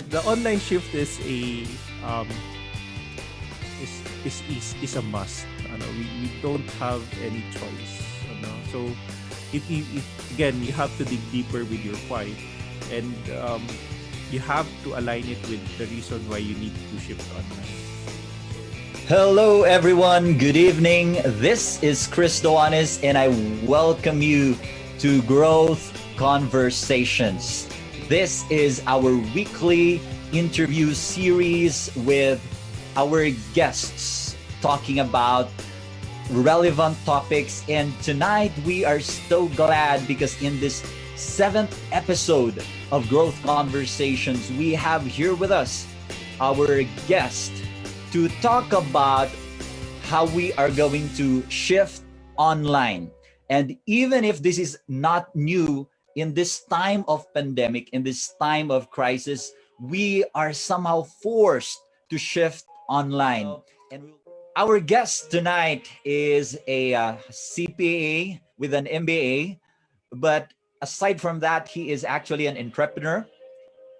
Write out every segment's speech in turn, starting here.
the online shift is um, a must. We don't have any choice. So if again you have to dig deeper with your why, and you have to align it with the reason why you need to shift online. Hello, everyone. Good evening. This is Dao-anis, and I welcome you to Growth Conversations. This is our weekly interview series with our guests talking about relevant topics. And tonight we are so glad because in this 7th episode of Growth Conversations, we have here with us our guest to talk about how we are going to shift online. And even if this is not new in this time of pandemic, in this time of crisis, we are somehow forced to shift online. And our guest tonight is a CPA with an MBA, but aside from that, he is actually an entrepreneur.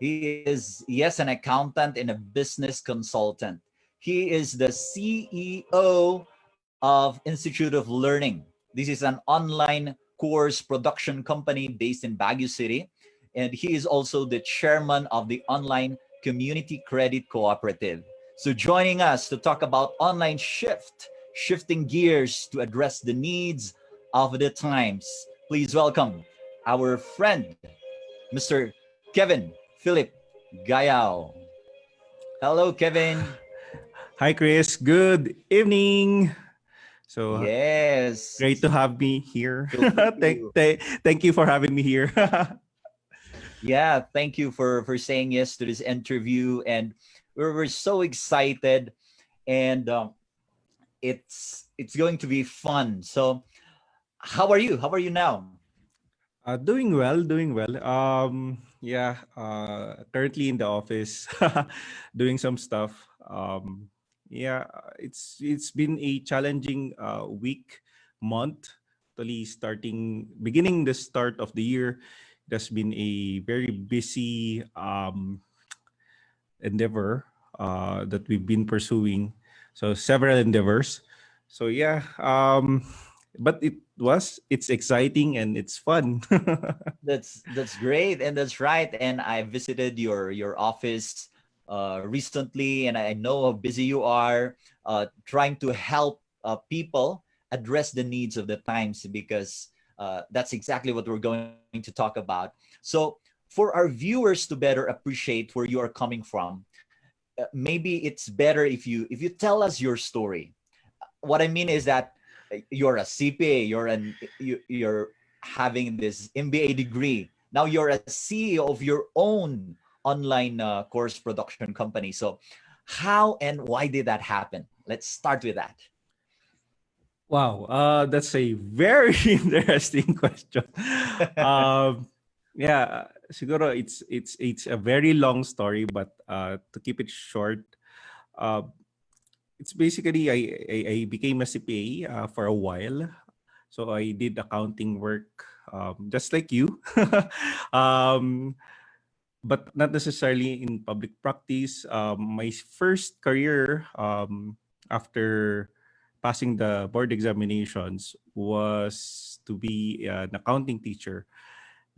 He is, yes, an accountant and a business consultant. He is the CEO of Institute of Learning. This is an online course production company based in Baguio City. And he is also the chairman of the Online Community Credit Cooperative. So joining us to talk about online shifting gears to address the needs of the times. Please welcome our friend, Mr. Kevin Philip Gayao. Hello, Kevin. Hi, Chris. Good evening. So Yes. great to have me here. So thank you for having me here. yeah, thank you for saying yes to this interview, and we're so excited, and it's going to be fun. So, how are you? How are you now? Doing well, doing well. Yeah, currently in the office, doing some stuff. Yeah, it's been a challenging week, month. Totally beginning the start of the year. It has been a very busy endeavor that we've been pursuing. So several endeavors. So yeah, but it's exciting and it's fun. That's great, and that's right. And I visited your office recently, and I know how busy you are trying to help people address the needs of the times, because that's exactly what we're going to talk about. So, for our viewers to better appreciate where you are coming from, maybe it's better if you tell us your story. What I mean is that you're a CPA, you're having this MBA degree. Now you're a CEO of your own online course production company. So, how and why did that happen? Let's start with that. Wow, that's a very interesting question. Yeah, siguro it's a very long story, but to keep it short, uh, it's basically I became a CPA for a while. So I did accounting work, just like you, um, but not necessarily in public practice. My first career after passing the board examinations was to be an accounting teacher.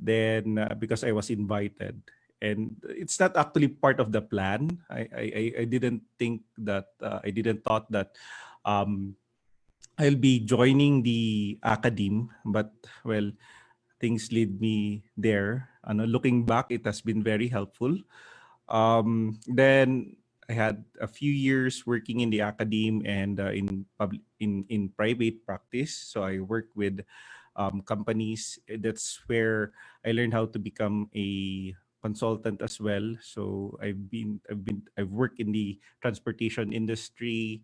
Then because I was invited, and it's not actually part of the plan. I didn't think that I didn't thought that um, I'll be joining the academe, but well, things lead me there. Looking back, it has been very helpful. Then I had a few years working in the academe and in private practice. So I worked with companies. That's where I learned how to become a consultant as well. So I've worked in the transportation industry.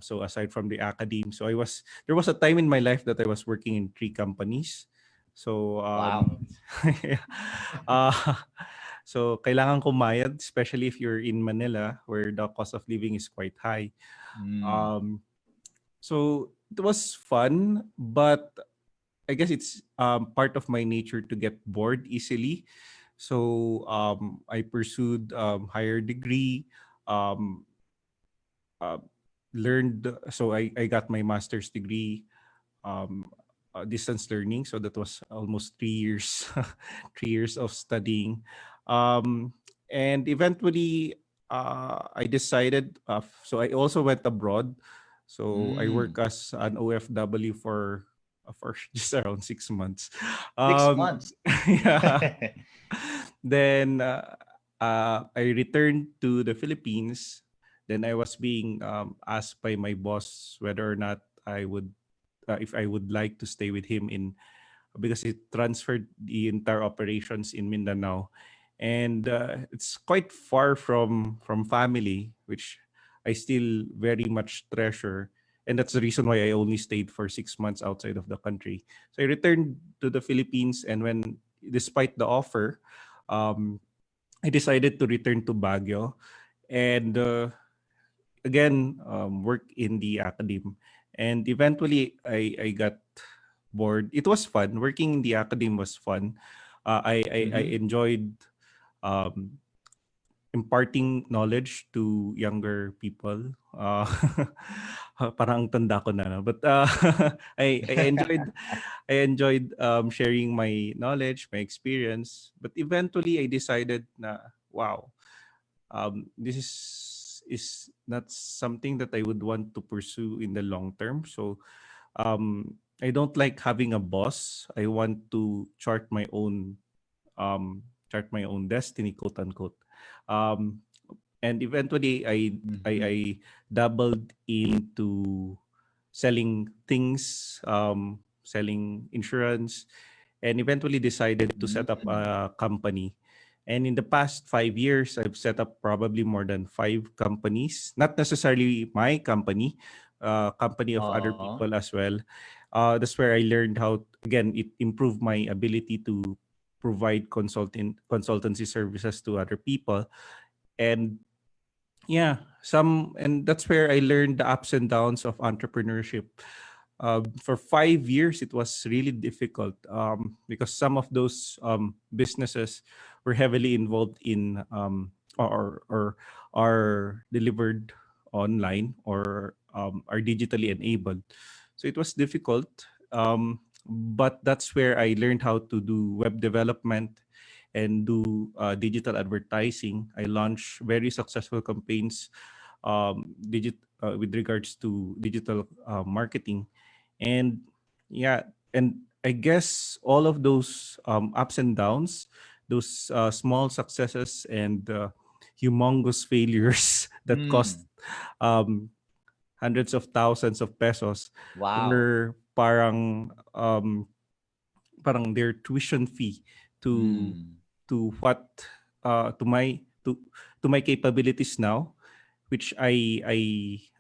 So aside from the academe, there was a time in my life that I was working in 3 companies. So Wow. yeah. uh, so kailangan kumayad, especially if you're in Manila where the cost of living is quite high. Mm. Um, so it was fun, but I guess it's part of my nature to get bored easily. So I pursued higher degree, um, uh, learned. So I got my master's degree, um, distance learning. So that was almost 3 years, 3 years of studying, um, and eventually I decided. So I also went abroad. So I work Mm. as an OFW for just around 6 months. 6 months. Yeah. Then I returned to the Philippines. Then I was being asked by my boss whether or not I would, if I would like to stay with him in, because he transferred the entire operations in Mindanao, and it's quite far from family, which I still very much treasure, and that's the reason why I only stayed for 6 months outside of the country. So I returned to the Philippines, and when, despite the offer, um, I decided to return to Baguio, and again work in the academe, and eventually I got bored. It was fun. Working in the academe was fun. I Mm-hmm. enjoyed um, imparting knowledge to younger people. Parang ang tanda ko na, no? But I enjoyed sharing my knowledge, my experience. But eventually, I decided na, wow, this is not something that I would want to pursue in the long term. So I don't like having a boss. I want to chart my own destiny, quote unquote. Um, and eventually, I Mm-hmm. dabbled into selling things, selling insurance, and eventually decided to set up Mm. a company. And in the past 5 years, I've set up probably more than five companies, not necessarily my company, company of other Aw. people as well. That's where I learned how, again, it improved my ability to provide consultancy services to other people. And yeah, and that's where I learned the ups and downs of entrepreneurship. For 5 years, it was really difficult because some of those businesses were heavily involved in or are delivered online or are digitally enabled. So it was difficult, but that's where I learned how to do web development and do digital advertising. I launched very successful campaigns with regards to digital marketing. And yeah, and I guess all of those ups and downs, those small successes and humongous failures that cost Mm. um, hundreds of thousands of pesos Wow. were parang their tuition fee to Mm. to what to my capabilities now, which I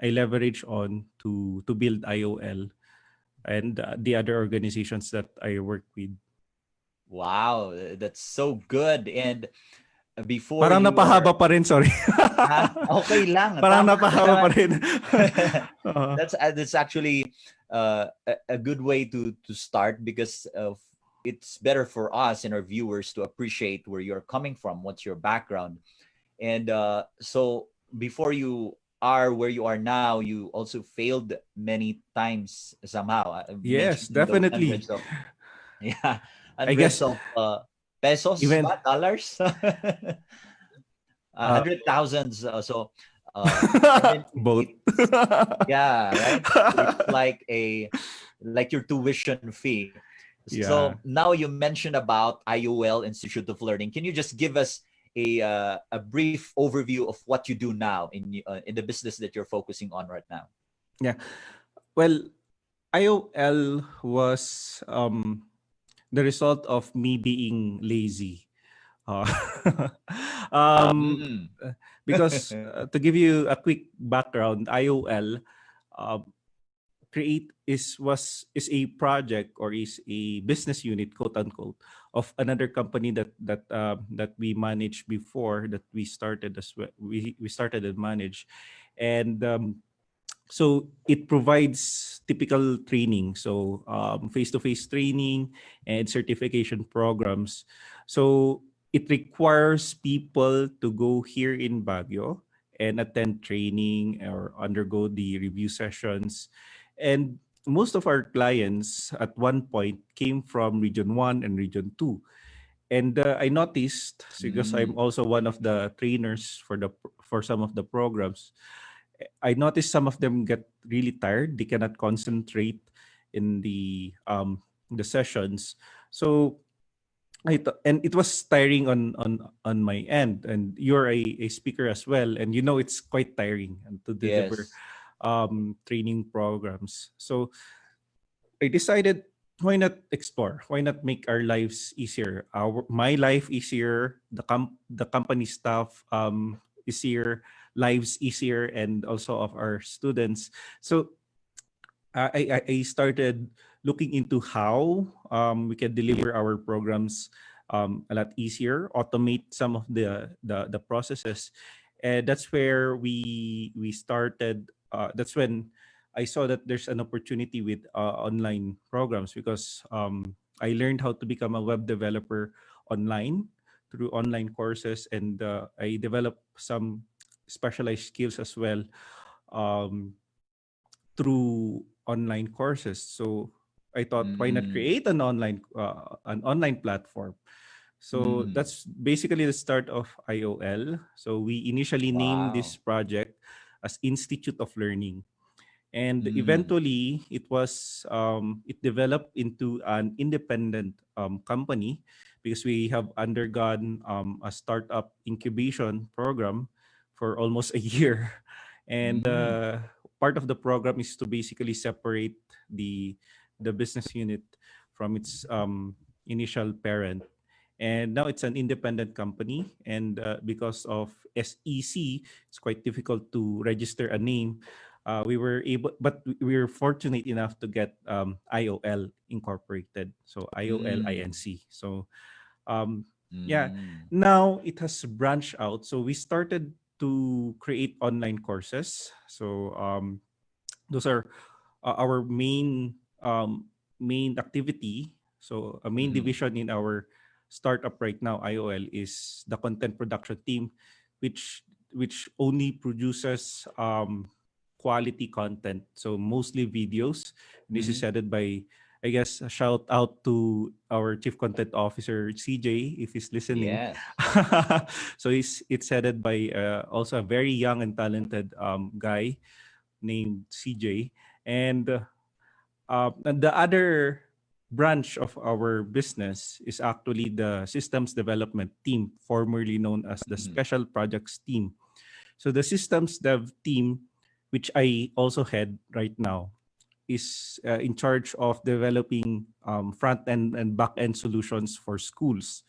leverage on to build IOL and the other organizations that I work with. Wow, that's so good. And before Parang you are napahaba pa rin, sorry. okay lang, Parang tama lang napahaba pa naman. rin. Oo. That's actually a good way to start because of it's better for us and our viewers to appreciate where you're coming from, what's your background. And so before you are where you are now, you also failed many times somehow. You Yes, mentioned those definitely. hundreds of yeah, I hundreds guess of pesos, even ba? Dollars, uh, hundred thousands. And then both. yeah, right. It's like like your tuition fee. So Yeah. now you mentioned about IOL Institute of Learning. Can you just give us a brief overview of what you do now in the business that you're focusing on right now? Yeah. Well, IOL was the result of me being lazy. Uh, um, Mm. uh, because to give you a quick background, IOL uh, create is a project or is a business unit, quote unquote, of another company that we managed before, that we started as well. We started and managed, and so it provides typical training, so face-to-face training and certification programs. So it requires people to go here in Baguio and attend training or undergo the review sessions. And most of our clients at one point came from Region 1 and Region 2. And I noticed, because I'm Mm. also one of the trainers for some of the programs, I noticed some of them get really tired. They cannot concentrate in the sessions. So and it was tiring on my end. And you're a speaker as well, and it's quite tiring and to deliver Yes. training programs. So I decided, why not explore? Why not make our lives easier? My life easier, the company staff easier, lives easier, and also of our students. So I started looking into how we can deliver our programs a lot easier, automate some of the processes, and that's where we started. That's when I saw that there's an opportunity with online programs, because I learned how to become a web developer online through online courses, and I developed some specialized skills as well. Um, Through online courses. So I thought, why not Mm. create an online platform? So Mm. that's basically the start of IOL. So we initially named this Wow. project as Institute of Learning, and Mm. eventually it developed into an independent company, because we have undergone a startup incubation program for almost a year. And Mm. part of the program is to basically separate the business unit from its initial parent, and now it's an independent company. And because of SEC, it's quite difficult to register a name. We were able, but we were fortunate enough to get IOL Incorporated, so IOL Mm. Inc. So um, yeah, Mm. now it has branched out. So we started to create online courses. So those are our main activity. So a main Mm. division in our startup right now, IOL, is the content production team, which only produces quality content. So mostly videos. This is Mm. headed by, I guess, a shout out to our chief content officer CJ, if he's listening. Yes. So it's headed by also a very young and talented guy named CJ. And the other branch of our business is actually the systems development team, formerly known as the Mm. special projects team. So the systems dev team, which I also head right now, is in charge of developing front end and back end solutions for schools.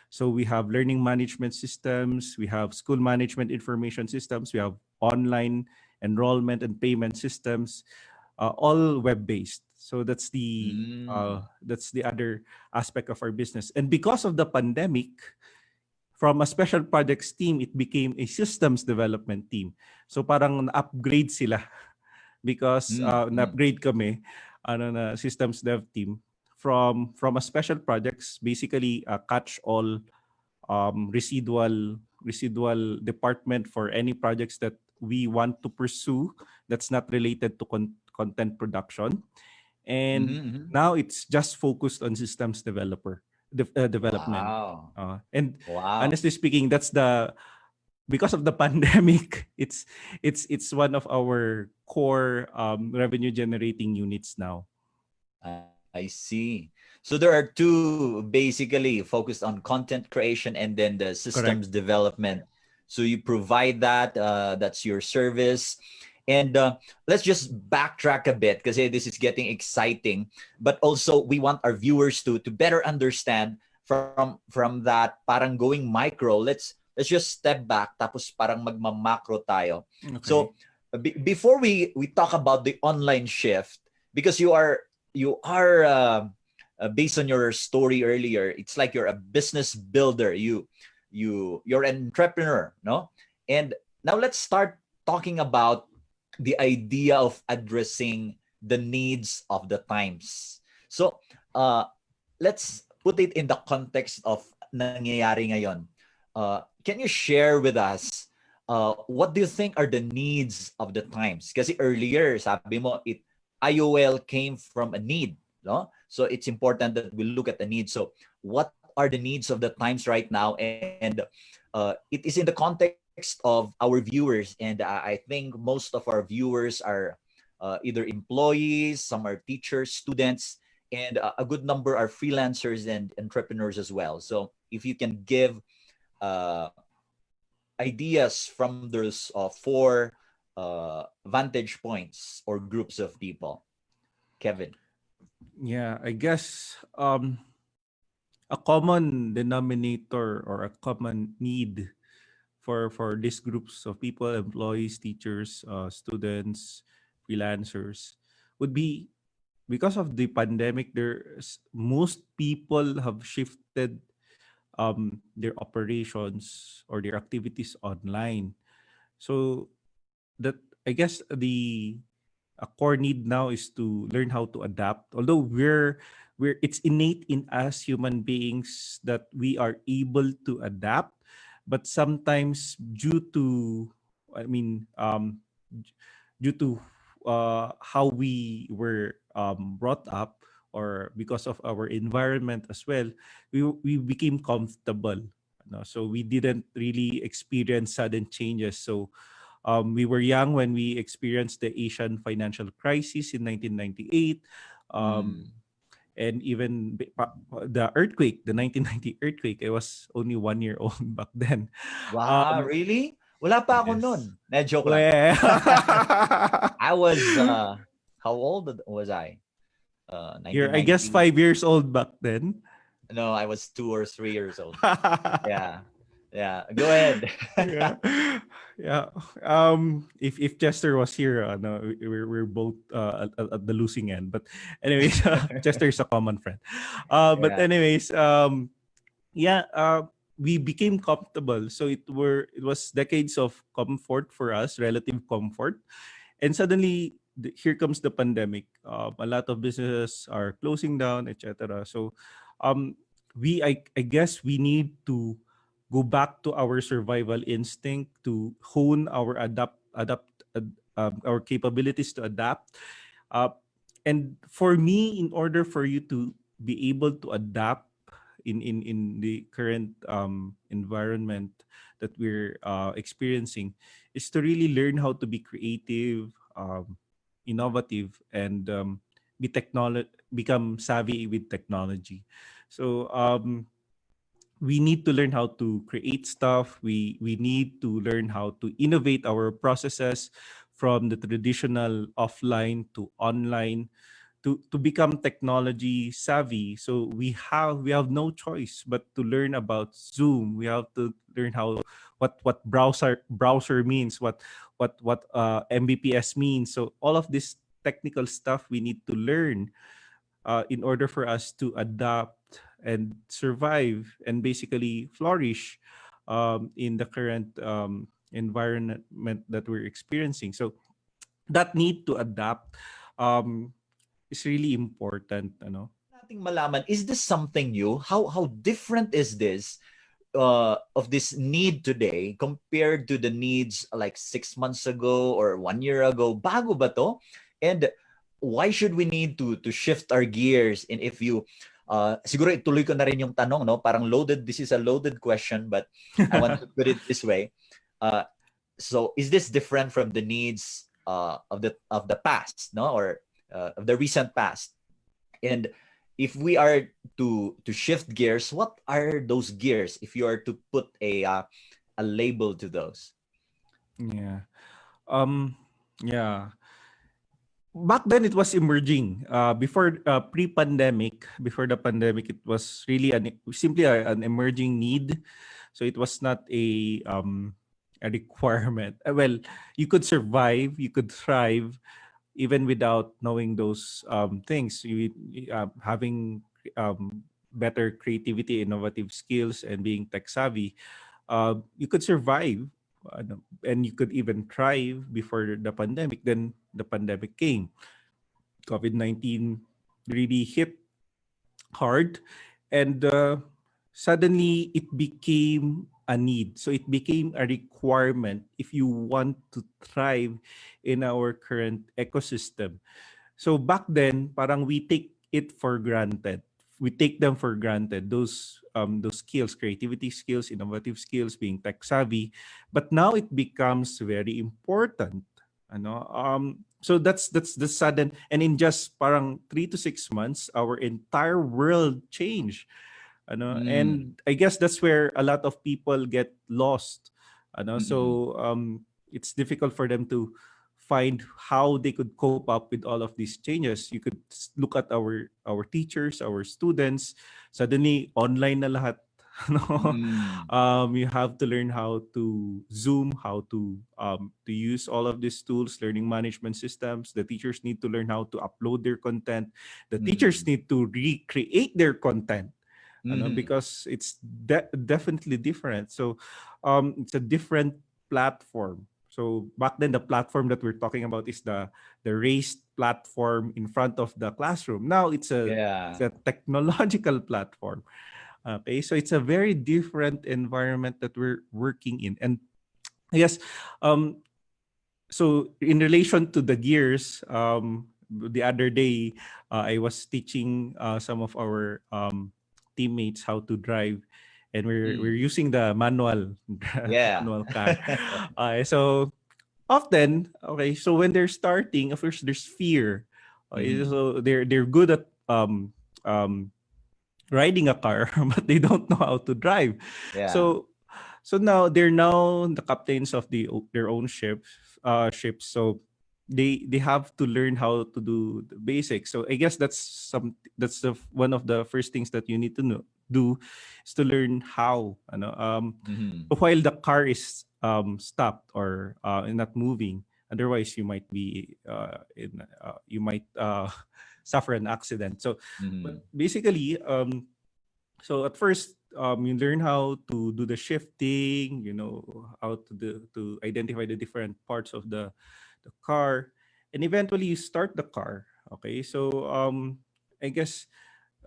So we have learning management systems, we have school management information systems, we have online enrollment and payment systems, all web based. So Mm. that's the other aspect of our business. And because of the pandemic, from a special projects team, it became a systems development team. So parang na-upgrade sila, because Mm. Mm. na-upgrade kami na systems dev team from a special projects, basically a catch all residual department for any projects that we want to pursue that's not related to content production. And Mm. Mm. now it's just focused on systems development. Wow. And Wow. honestly speaking, that's the because of the pandemic, it's one of our core revenue generating units now. I see. So there are two basically focused on content creation and then the Correct. systems development. So you provide that, that's your service. And let's just backtrack a bit because this is getting exciting. But also we want our viewers to better understand from that parang going micro. Let's just step back tapos parang magma-macro tayo. Okay. So before we talk about the online shift, because you are based on your story earlier, it's like you're a business builder, you're an entrepreneur, no? And now let's start talking about the idea of addressing the needs of the times. So let's put it in the context of nangyayari ngayon. Can you share with us what do you think are the needs of the times? Kasi earlier, sabi mo, IOL came from a need, no? So it's important that we look at the needs. So what are the needs of the times right now? And it is in the context of our viewers, and I think most of our viewers are either employees, some are teachers, students, and a good number are freelancers and entrepreneurs as well. So if you can give uh, ideas from those four vantage points or groups of people, Kevin. Yeah, I guess a common denominator or a common need for these groups of people, employees, teachers, students, freelancers, would be because of the pandemic. There's most people have shifted their operations or their activities online. So that, I guess, the a core need now is to learn how to adapt. Although we're it's innate in us human beings that we are able to adapt, but sometimes due to, I mean, due to how we were brought up, or because of our environment as well, we became comfortable. So we didn't really experience sudden changes. So we were young when we experienced the Asian financial crisis in 1998, um, Mm. and even the earthquake, the 1990 earthquake. I was only 1 year old back then. Wow, Um, really? Wala pa ako yes. nun. Joke lang. Well, I was, how old was I? you're, I guess, 1990. 5 years old back then. No, I was 2 or 3 years old. Yeah. Yeah. Go ahead. Yeah. Yeah. If Chester was here, no, we're both at the losing end. But anyways, Chester is a common friend. But Yeah. anyways, yeah, we became comfortable. So it was decades of comfort for us, relative comfort, and suddenly here comes the pandemic. A lot of businesses are closing down, etc. So, um, I guess we need to go back to our survival instinct to hone our our capabilities to adapt. Uh, and for me, in order for you to be able to adapt in the current environment that we're experiencing, is to really learn how to be creative, innovative, and become savvy with technology. So we need to learn how to create stuff. We need to learn how to innovate our processes from the traditional offline to online, to become technology savvy. So we have no choice but to learn about Zoom. We have to learn how what browser means, what mbps means. So all of this technical stuff we need to learn in order for us to adapt and survive and basically flourish in the current environment that we're experiencing. So that need to adapt um, is really important. Nating malaman, is this something new? How different is this of this need today compared to the needs like 6 months ago or 1 year ago? Bago ba to? And why should we need to shift our gears? And if you siguro ituloy ko na rin yung tanong, no? Parang loaded, this is a loaded question, but I want to put it this way. Uh, so is this different from the needs of the past, no? Or of the recent past? And if we are to shift gears, what are those gears? If you are to put a label to those. Yeah. Um. Yeah. Back then it was emerging. Before pre-pandemic, before the pandemic, it was really simply an emerging need. So it was not a requirement. Well, you could survive, you could thrive even without knowing those things. Having better creativity, innovative skills, and being tech savvy, you could survive, and you could even thrive before the pandemic. Then the pandemic came. COVID-19 really hit hard, and suddenly it became a need. So it became a requirement if you want to thrive in our current ecosystem. So back then, parang we take it for granted. We take them for granted. Those skills, creativity skills, innovative skills, being tech savvy. But now it becomes very important. Ano? So that's the sudden, and in just parang 3 to 6 months, our entire world changed. Mm. And I guess that's where a lot of people get lost. Mm-mm. So it's difficult for them to find how they could cope up with all of these changes. You could look at our teachers, our students. Suddenly online na lahat. No? Mm. You have to learn how to Zoom, how to use all of these tools, learning management systems. The teachers need to learn how to upload their content. The teachers Mm. need to recreate their content, Mhm. because it's definitely different. So it's a different platform. So back then, the platform that we're talking about is the raised platform in front of the classroom. Now it's Yeah. a technological platform. Okay, so it's a very different environment that we're working in. And yes, um, so in relation to the gears, the other day, I was teaching some of our teammates how to drive, and we're Mm. using the manual Yeah. manual car. So often, okay, so when they're starting, of course, there's fear. Okay, Mhm. so they're good at um, riding a car, but they don't know how to drive. Yeah. So now they're now the captains of their own ships. So they have to learn how to do the basics. So I guess that's one of the first things that you need to do is to learn how, Mhm. while the car is stopped or not moving. Otherwise, you might suffer an accident. So, but Mhm. basically, so at first, you learn how to do the shifting, how to identify the different parts of the car, and eventually you start the car. Okay, so I guess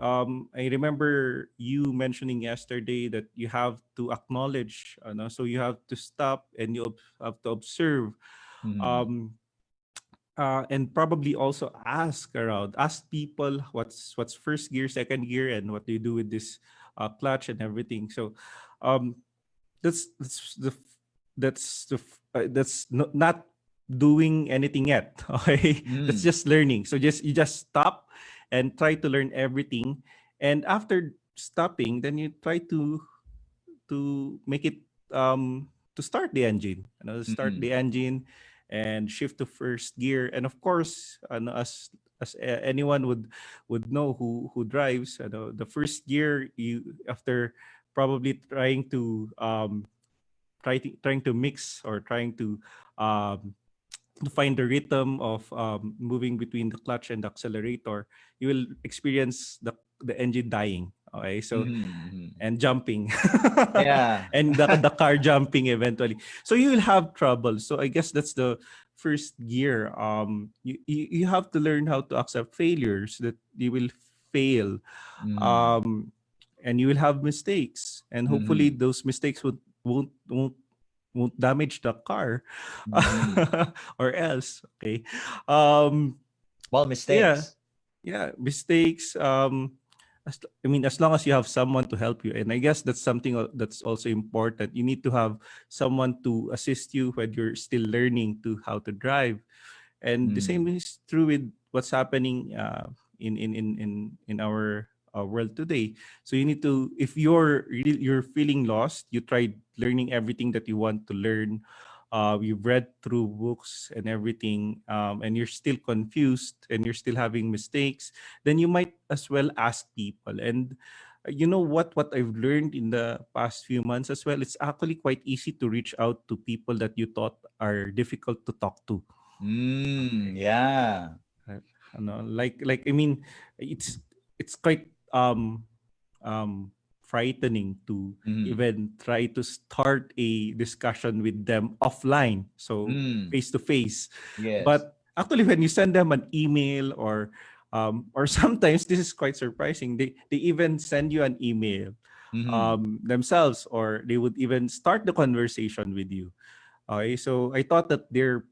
I remember you mentioning yesterday that you have to acknowledge, so you have to stop and you have to observe, Mhm. um, and probably also ask people what's first gear, second gear, and what do you do with this clutch and everything. So um, that's not doing anything yet. Okay, that's Mm. just learning. So you just stop and try to learn everything, and after stopping, then you try to make it to start the engine, start Mhm. the engine and shift to first gear. And of course, anyone would know who drives, the first gear, you after probably trying to mix, or trying um to find the rhythm of moving between the clutch and the accelerator, you will experience the engine dying. Okay, so Mhm. Mhm. and jumping, Yeah. and the car jumping eventually. So you will have trouble. So I guess that's the first gear. You have to learn how to accept failures, that you will fail, Mhm. um, and you will have mistakes, and hopefully Mhm. those mistakes won't damage the car, Mhm. or else. Okay, um, Well, yeah, mistakes. yeah, mistakes. I mean, as long as you have someone to help you, and I guess that's something that's also important. You need to have someone to assist you when you're still learning to how to drive. And the same Mm. is true with what's happening in our world today. So you need to, if you're feeling lost, you tried learning everything that you want to learn, you've read through books and everything, and you're still confused and you're still having mistakes, then you might as well ask people. And you know what I've learned in the past few months as well, it's actually quite easy to reach out to people that you thought are difficult to talk to. Mm. Okay. Yeah. Uh, like I mean, it's quite frightening to Mhm. even try to start a discussion with them offline, so Mm. face to face. Yes. But actually, when you send them an email, or sometimes this is quite surprising, they even send you an email. Mm-hmm. themselves, or they would even start the conversation with you. Okay, so I thought that they're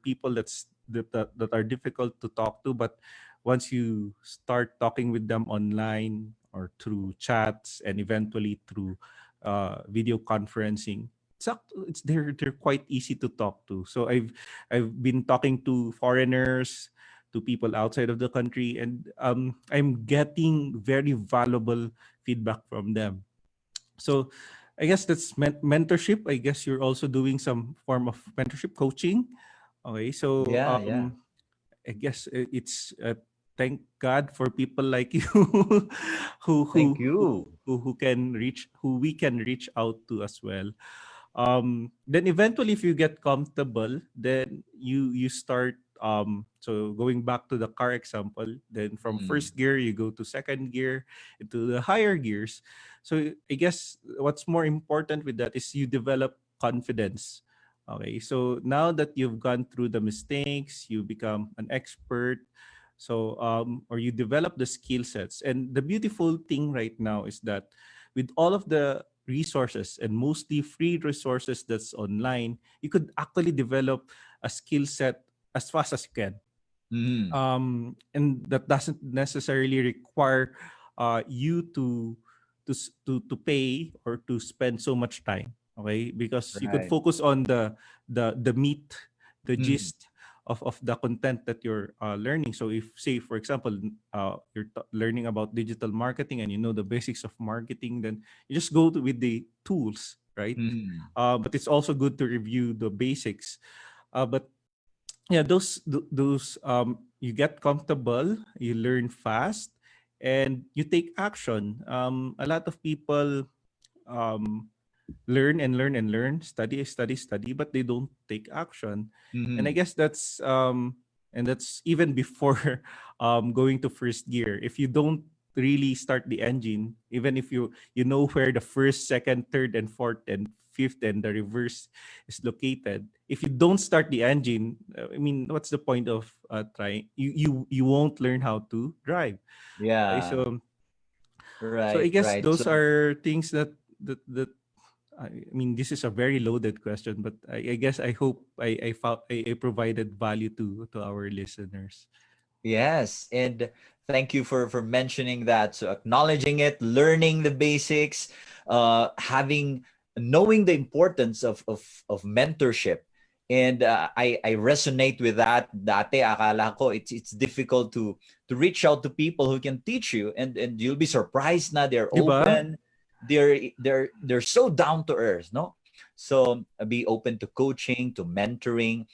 people that are difficult to talk to, but once you start talking with them online or through chats and eventually through video conferencing, it's they're quite easy to talk to. So I've been talking to foreigners, to people outside of the country, and I'm getting very valuable feedback from them. So I guess that's mentorship. I guess you're also doing some form of mentorship coaching. Okay, so Yeah, yeah. I guess it's thank God for people like you who, who Thank you. who can reach, who we can reach out to as well. Then eventually, if you get comfortable, then you start, so going back to the car example, then from Mm. first gear you go to second gear, into the higher gears. So I guess what's more important with that is you develop confidence. Okay, so now that you've gone through the mistakes, you become an expert. So or you develop the skill sets, and the beautiful thing right now is that with all of the resources, and mostly free resources that's online, you could actually develop a skill set as fast as you can. Mm. And that doesn't necessarily require you to pay or to spend so much time. Okay, because you could Right. focus on the meat, the Mm. gist of the content that you're learning. So if, say for example, you're learning about digital marketing and you know the basics of marketing, then you just go with the tools, right? Mm. But it's also good to review the basics. But yeah, those you get comfortable, you learn fast, and you take action. A lot of people um learn and learn and learn, study, study, study, but they don't take action. And I Mm. guess that's even before going to first gear. If you don't really start the engine, even if you know where the first, second, third, and fourth, and fifth, and the reverse is located, if you don't start the engine, I mean, what's the point of trying? You won't learn how to drive. Okay, Yeah. so I Right, guess right. those So are things that I mean, this is a very loaded question, but I guess I hope I provided value to our listeners. yes, and thank you for mentioning that. So acknowledging it, learning the basics, having knowing the importance of mentorship. And I resonate with that. Dati akala ko it's difficult to reach out to people who can teach you, and you'll be surprised na they're Di ba? open, they're so down to earth, no? So be open to coaching, to mentoring.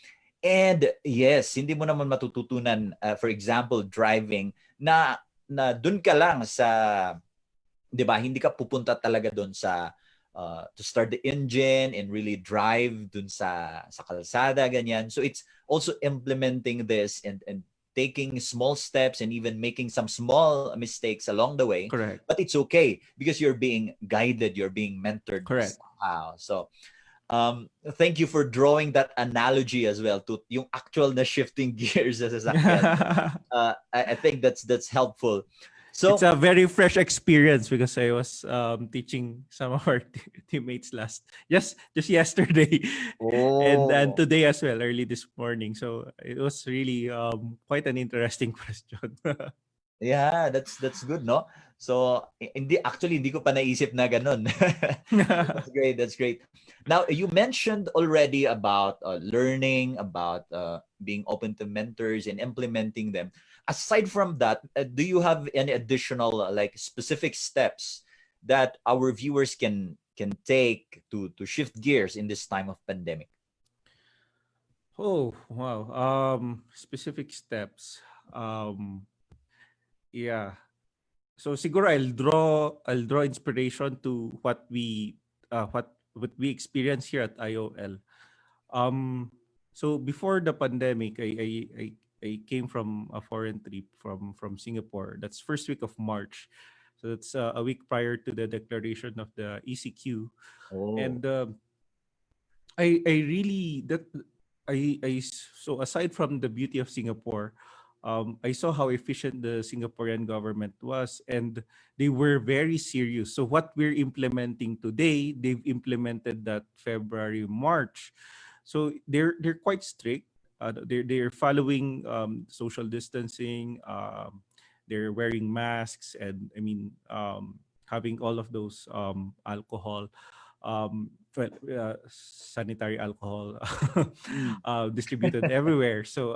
And yes, hindi mo naman matututunan, for example, driving, na dun ka lang sa, 'di ba? Hindi ka pupunta talaga dun sa to start the engine and really drive dun sa kalsada ganyan. So it's also implementing this and taking small steps and even making some small mistakes along the way. Correct. But it's okay because you're being guided, you're being mentored Correct. somehow. So thank you for drawing that analogy as well to yung actual na shifting gears sa sasakyan. I think that's helpful. It's So, a very fresh experience because I was teaching some of our teammates just yesterday, and oh, today as well, early this morning. So it was really quite an interesting question. yeah, that's good, no? So, hindi ko pa naisip na ganun. That's great. That's great. Now, you mentioned already about learning, about being open to mentors and implementing them. Aside from that, do you have any additional like specific steps that our viewers can take to shift gears in this time of pandemic? Oh, wow. Specific steps. Um, yeah. So siguro I'll draw inspiration to what we experience here at IOL. Um, so before the pandemic, I came from a foreign trip from Singapore. That's first week of March. So that's a week prior to the declaration of the ECQ. Oh. And I really that I so aside from the beauty of Singapore, I saw how efficient the Singaporean government was, and they were very serious. So what we're implementing today, they've implemented that February, March. So they're quite strict. They're following social distancing. They're wearing masks, and I mean, having all of those alcohol, sanitary alcohol Mm. distributed everywhere. So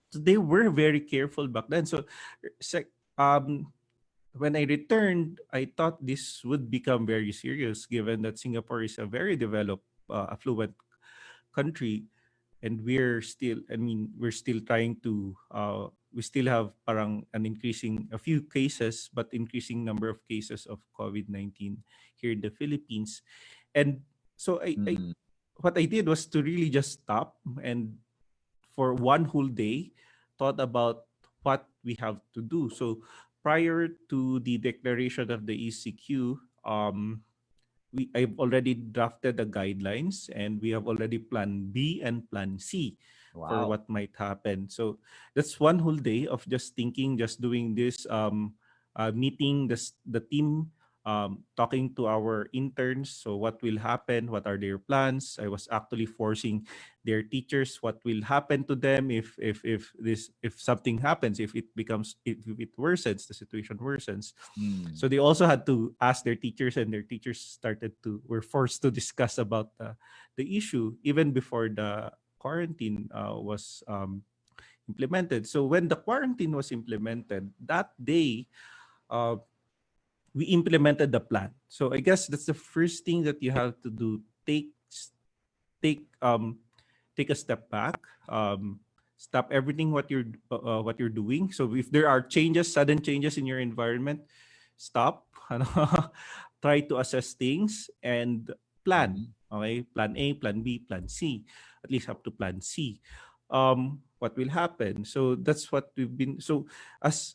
they were very careful back then. Sec- um, when I returned, I thought this would become very serious, given that Singapore is a very developed, affluent country, and we're still trying to. We still have parang a few cases, but increasing number of cases of COVID-19 here in the Philippines, and so Mm. what I did was to really just stop and for one whole day thought about what we have to do. So prior to the declaration of the ECQ, I've already drafted the guidelines, and we have already plan B and plan C for Wow. what might happen. So that's one whole day of just thinking, just doing this, meeting the team, talking to our interns. So what will happen? What are their plans? I was actually forcing their teachers what will happen to them if something happens, if it worsens, the situation worsens. Mm. So they also had to ask their teachers, and their teachers were forced to discuss about the issue even before the quarantine was implemented. So when the quarantine was implemented that day, uh, we implemented the plan. So I guess that's the first thing that you have to do. Take take a step back, stop everything what you're doing. So if there are sudden changes in your environment, stop. Try to assess things and plan. Mhm. Okay, plan A, plan B, plan C, at least up to plan C. What will happen? So that's what we've been. So as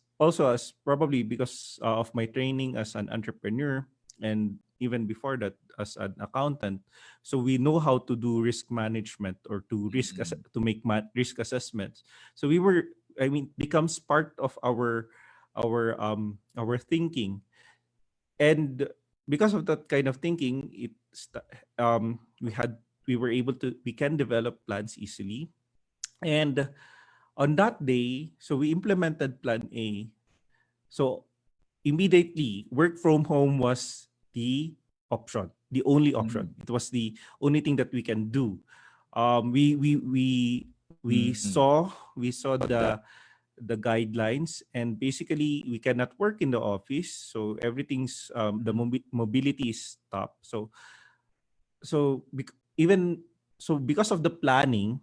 probably because of my training as an entrepreneur, and even before that as an accountant, so we know how to do risk management, or Mm. to make risk assessments. So we were, I mean, becomes part of our thinking. And because of that kind of thinking, we were able to we can develop plans easily. And on that day, so we implemented plan A. So immediately, work from home was the only option. Mm. It was the only thing that we can do. We Mm. saw the guidelines, and basically we cannot work in the office. So everything's the Mhm. mobility is stopped. Even so, because of the planning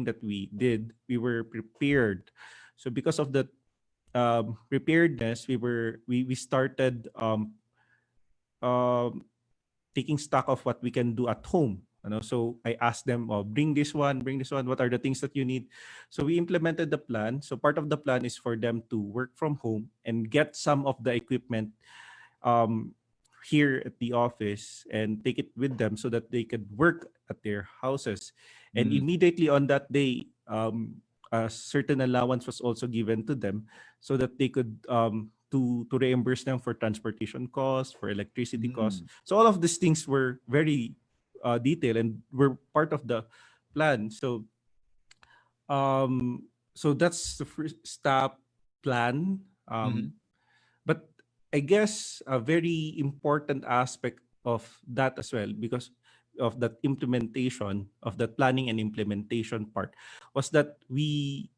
that we did, we were prepared. So because of the preparedness, we started um, taking stock of what we can do at home. So I asked them, oh, bring this one, bring this one. What are the things that you need? So we implemented the plan. So part of the plan is for them to work from home and get some of the equipment um, here at the office and take it with them so that they could work at their houses. And Mm. immediately on that day, a certain allowance was also given to them so that they could to reimburse them for transportation costs, for electricity costs. Mm. So all of these things were very detailed and were part of the plan. Um, so that's the first step plan. Mhm. But I guess a very important aspect of that as well, because of that implementation, of that planning and implementation part, was that we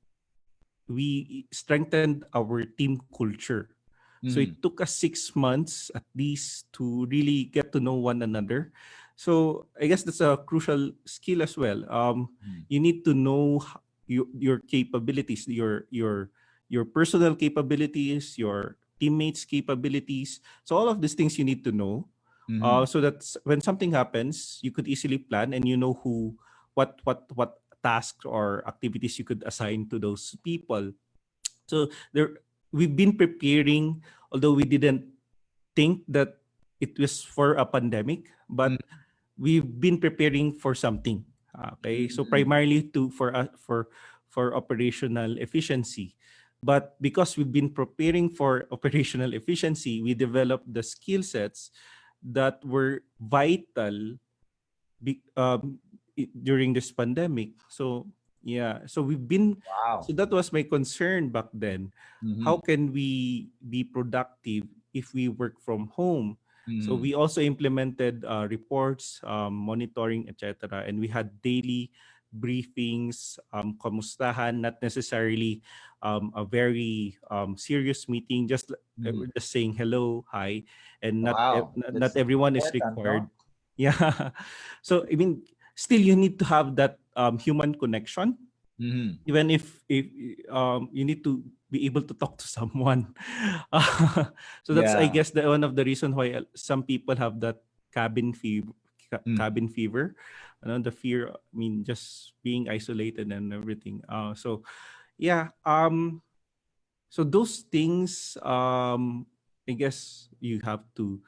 strengthened our team culture. So Mhm. it took us 6 months at least to really get to know one another. So I guess that's a crucial skill as well. Mm. You need to know your capabilities, your personal capabilities, your teammates' capabilities. So all of these things you need to know, Mhm. so that when something happens, you could easily plan and you know what tasks or activities you could assign to those people. So we've been preparing, although we didn't think that it was for a pandemic, but Mhm. we've been preparing for something. Okay, so Mm. primarily for operational efficiency. But because we've been preparing for operational efficiency, we developed the skill sets that were vital during this pandemic. So yeah, so we've been Wow. so that was my concern back then. How Mm-hmm. can we be productive if we work from home? So Mm-hmm. we also implemented reports, monitoring, etc. And we had daily briefings, kamustahan, not necessarily a very serious meeting, Mm-hmm. just saying hello, hi, and Wow. not That's everyone is important, no? required. Yeah. So I mean, still you need to have that human connection, Mm-hmm. even if you need to be able to talk to someone. So that's, I Yeah. guess, the one of the reasons why some people have that cabin fever. Mm. Cabin fever, the fear. I mean, just being isolated and everything. So yeah. So those things, I guess you have to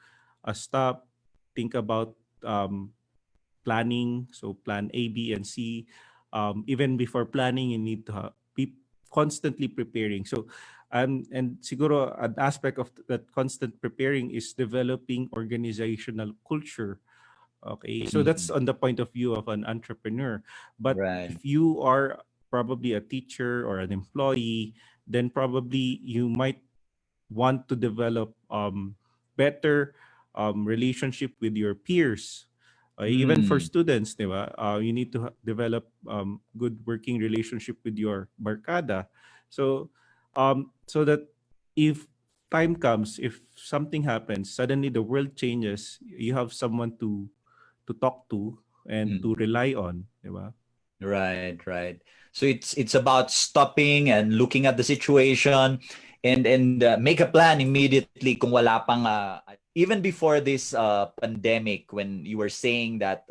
stop, think about planning. So plan A, B, and C. Even before planning, you need to be constantly preparing. So, and siguro an aspect of that constant preparing is developing organizational culture. Okay, so that's Mm. on the point of view of an entrepreneur. But Right. if you are probably a teacher or an employee, then probably you might want to develop better relationship with your peers. Even for Mm. students, di ba? You need to develop good working relationship with your barkada. So that if time comes, if something happens, suddenly the world changes, you have someone to talk to and Mm. to rely on, di ba? Right, right. So it's about stopping and looking at the situation and make a plan immediately kung wala pang even before this pandemic when you were saying that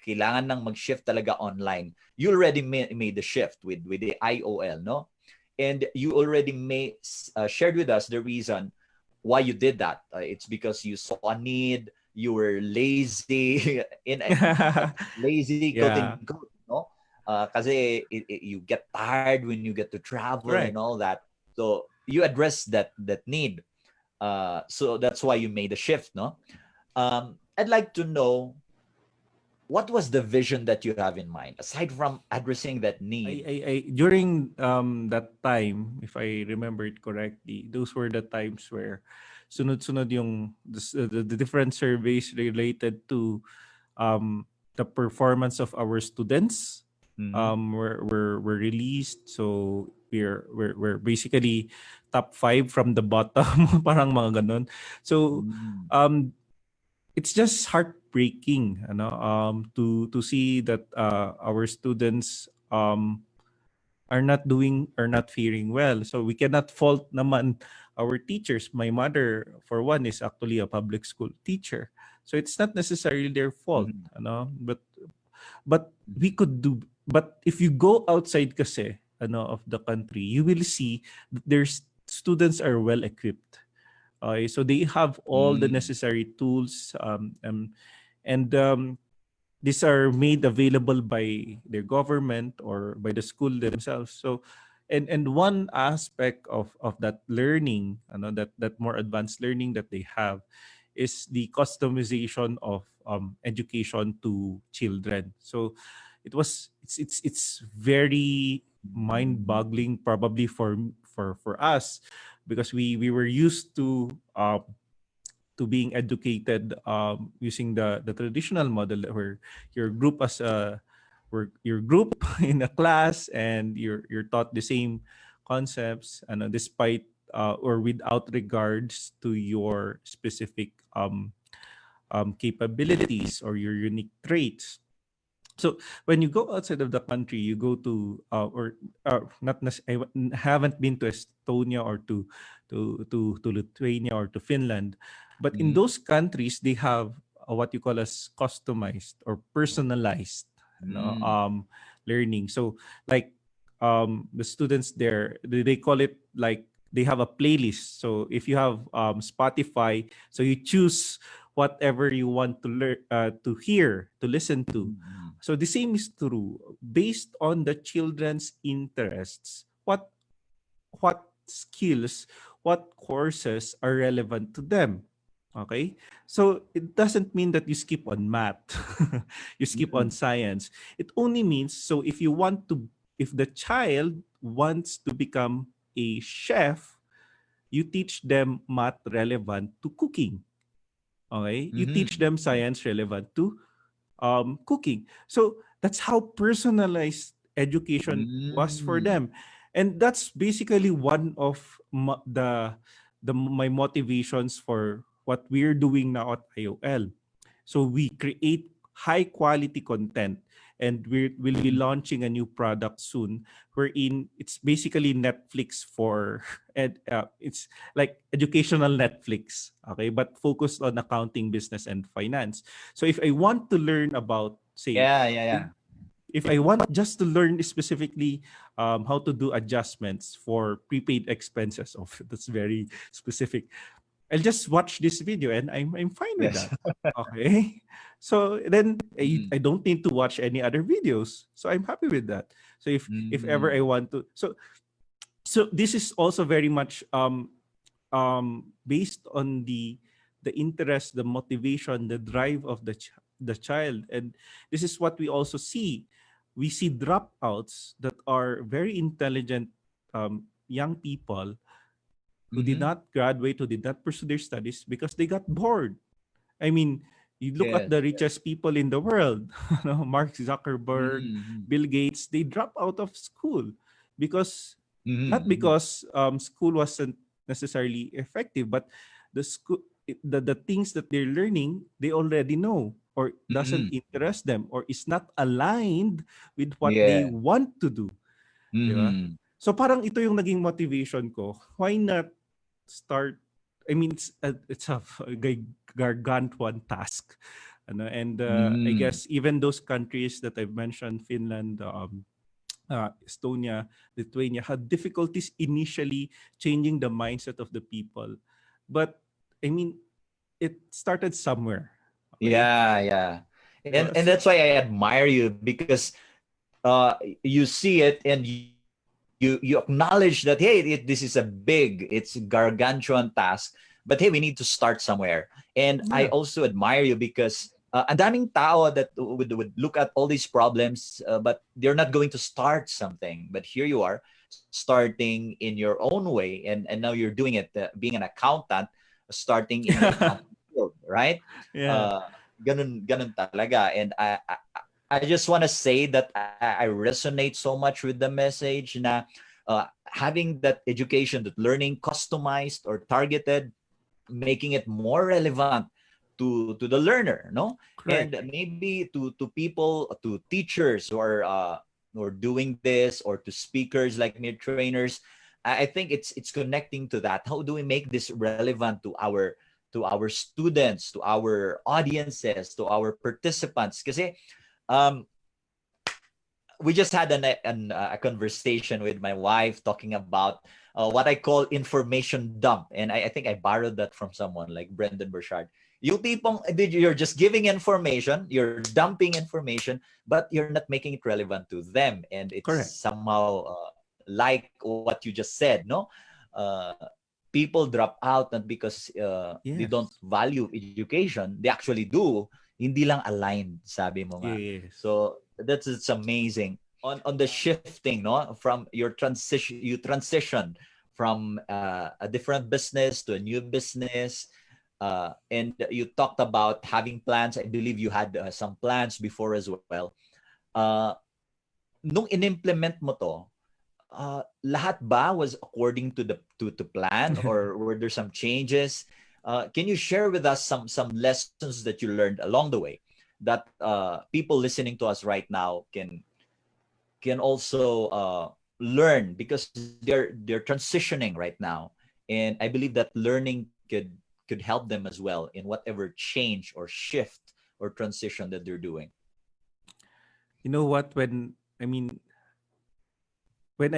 kailangan nang mag-shift talaga online. You already made the shift with the IOL, no? And you already shared with us the reason why you did that. It's because you saw a need, you were lazy lazy quote Yeah, unquote, no? Kasi you get tired when you get to travel and correct. all that. So you address that need. So that's why you made a shift, no? I'd like to know what was the vision that you have in mind aside from addressing that need. I during that time, if I remember it correctly, those were the times where sunod-sunod yung the different surveys related to the performance of our students Mm-hmm. were released. So we're basically top 5 from the bottom, parang mga ganun. So Mm-hmm. um it's just heartbreaking, to see that our students are not faring well. So we cannot fault naman our teachers. My mother, for one, is actually a public school teacher, so it's not necessarily their fault, Mm-hmm. but we could do. But if you go outside kasi of the country, you will see that their students are well equipped. So they have all the Mm-hmm. necessary tools, and these are made available by their government or by the school themselves. So, and one aspect of that learning, that more advanced learning that they have, is the customization of education to children. So it's very mind-boggling, probably for us, because we were used to being educated using the traditional model, where your group as a where your group in a class, and you're taught the same concepts, and despite or without regards to your specific capabilities or your unique traits. So when you go outside of the country, you go to or not I haven't been to Estonia or to Lithuania or to Finland, but in Mm-hmm. those countries they have what you call as customized or personalized, Mm-hmm. learning. So like the students there, they call it like they have a playlist. So if you have Spotify, so you choose whatever you want to learn, to hear, to listen to. So the same is true based on the children's interests. What skills, what courses are relevant to them. Okay? So it doesn't mean that you skip on math, you skip on Mm. science. It only means, so if the child wants to become a chef, you teach them math relevant to cooking. Okay? You teach them Mhm. science relevant to cooking. So that's how personalized education was for Mm. them, and that's basically one of my motivations for what we're doing now at IOL. So we create high quality content, and we'll be Mhm. launching a new product soon wherein it's basically Netflix for it's like educational Netflix, okay, but focused on accounting, business, and finance. So if I want to learn about, say, Yeah, yeah, yeah. if I want just to learn specifically how to do adjustments for prepaid expenses, of that's very specific, I'll just watch this video and I'm fine with Yes. that. Okay. So then Mm. I don't need to watch any other videos. So I'm happy with that. So if ever I Mm. want to, so this is also very much based on the interest, the motivation, the drive of the child. And this is what we also see. We see dropouts that are very intelligent young people who did Mhm. not graduate, who did not pursue their studies because they got bored. I mean, you look at Yes, the yes. richest people in the world, Mark Zuckerberg, Mhm. Bill Gates, they drop out of school because, Mhm. not Mhm. because school wasn't necessarily effective, but the school, the things that they're learning, they already know or doesn't Mhm. interest them or is not aligned with what they Yeah. want to do. Di ba? Mhm. So parang ito yung naging motivation ko. Why not start, I mean, it's a gargantuan task. And I Mhm. guess even those countries that I've mentioned, Finland, Estonia, Lithuania, had difficulties initially changing the mindset of the people. But I mean, it started somewhere. Okay? Yeah, yeah. And So, that's why I admire you because you see it and you acknowledge that hey this is a big, it's gargantuan task, but hey we need to start somewhere. And I yeah. also admire you because ang daming tao that would look at all these problems but they're not going to start something, but here you are starting in your own way, and now you're doing it being an accountant, starting in the accounting field, right? Yeah. uh, ganun talaga. And I just want to say that I resonate so much with the message na having that education, that learning customized or targeted, making it more relevant to the learner, no? And Correct. maybe to people, to teachers who are doing this, or to speakers like me, trainers. I think it's connecting to that. How do we make this relevant to our students, to our audiences, to our participants? Kasi um, we just had a conversation with my wife talking about what I call information dump. And I think I borrowed that from someone like Brendan Burchard. Yung tipong, you're just giving information, you're dumping information, but you're not making it relevant to them. And it's Correct. somehow like what you just said, no? Uh, People drop out not because they don't Yes. value education. They actually do. Hindi lang aligned, sabi mo nga. Yes. So that's it's amazing. On the shifting, no, from your transition, you transition from a different business to a new business, and you talked about having plans. I believe you had some plans before as well. Uh, Nung in-implement mo to, lahat ba was according to the to plan, or were there some changes? Can you share with us some lessons that you learned along the way that people listening to us right now can also learn, because they're transitioning right now, and I believe that learning could help them as well in whatever change or shift or transition that they're doing. You know what? When